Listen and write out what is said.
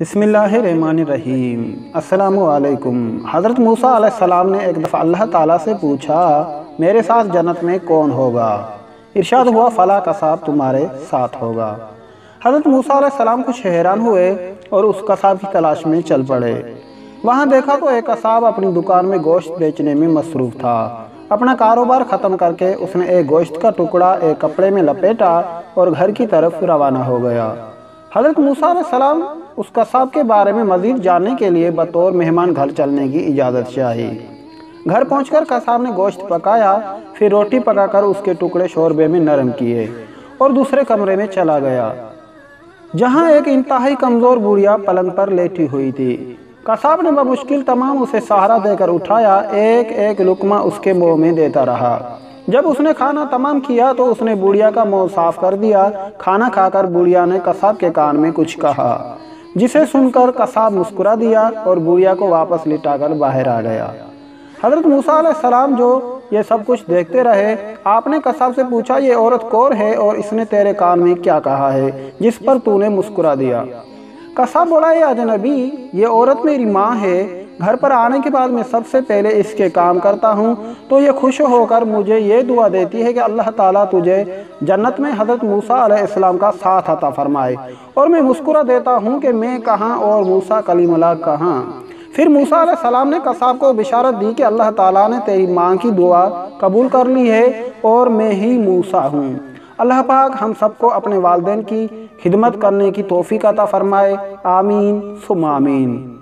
बिस्मिल्लाहिर्रहमानिर्रहीम। अस्सलामुअलैकुम। हज़रत मूसा अलैहिस्सलाम ने एक दफ़ा अल्लाह ताला से पूछा, मेरे साथ जन्नत में कौन होगा? इरशाद हुआ, फला कसाब तुम्हारे साथ होगा। हज़रत मूसा अलैहिस्सलाम कुछ हैरान हुए और उस कसाब की तलाश में चल पड़े। वहाँ देखा तो एक कसाब अपनी दुकान में गोश्त बेचने में मसरूफ़ था। अपना कारोबार ख़त्म करके उसने एक गोश्त का टुकड़ा एक कपड़े में लपेटा और घर की तरफ रवाना हो गया। हज़रत मूसा अलैहिस्सलाम उस कसाब के बारे में मज़ीद जानने के लिए बतौर मेहमान घर चलने की इजाज़त चाही। घर पहुंचकर कसाब ने गोश्त पकाया, फिर रोटी पकाकर उसके टुकड़े शोरबे में नरम किए और दूसरे कमरे में चला गया, जहां एक इंतहाई कमज़ोर बुढ़िया पलंग पर लेटी हुई थी। कसाब ने बमुश्किल तमाम उसे सहारा देकर उठाया, एक एक लुकमा उसके मुँह में देता रहा। जब उसने खाना तमाम किया तो उसने बुढ़िया का मुँह साफ कर दिया। खाना खाकर बुढ़िया ने कसाब के कान में कुछ कहा, जिसे सुनकर कसाब मुस्कुरा दिया और बुढ़िया को वापस लिटाकर बाहर आ गया। हज़रत मूसा अलैहिस्सलाम जो ये सब कुछ देखते रहे, आपने कसाब से पूछा, ये औरत कौन है और इसने तेरे कान में क्या कहा है जिस पर तूने मुस्कुरा दिया? कसाब बोला, ये अजनबी, ये औरत मेरी माँ है। घर पर आने के बाद मैं सबसे पहले इसके काम करता हूँ तो ये खुश होकर मुझे ये दुआ देती है कि अल्लाह ताला तुझे जन्नत में हज़रत मूसा अलैहिस्सलाम का साथ अता फरमाए, और मैं मुस्कुरा देता हूँ कि मैं कहाँ और मूसा कलीमुल्लाह कहाँ। फिर मूसा अलैहिस्सलाम ने कसाब को बिशारत दी कि अल्लाह ताला ने तेरी माँ की दुआ कबूल कर ली है और मैं ही मूसा हूँ। अल्लाह पाक हम सबको अपने वालिदैन की खिदमत करने की तौफीक अता फरमाए। आमीन सुम्मा आमीन।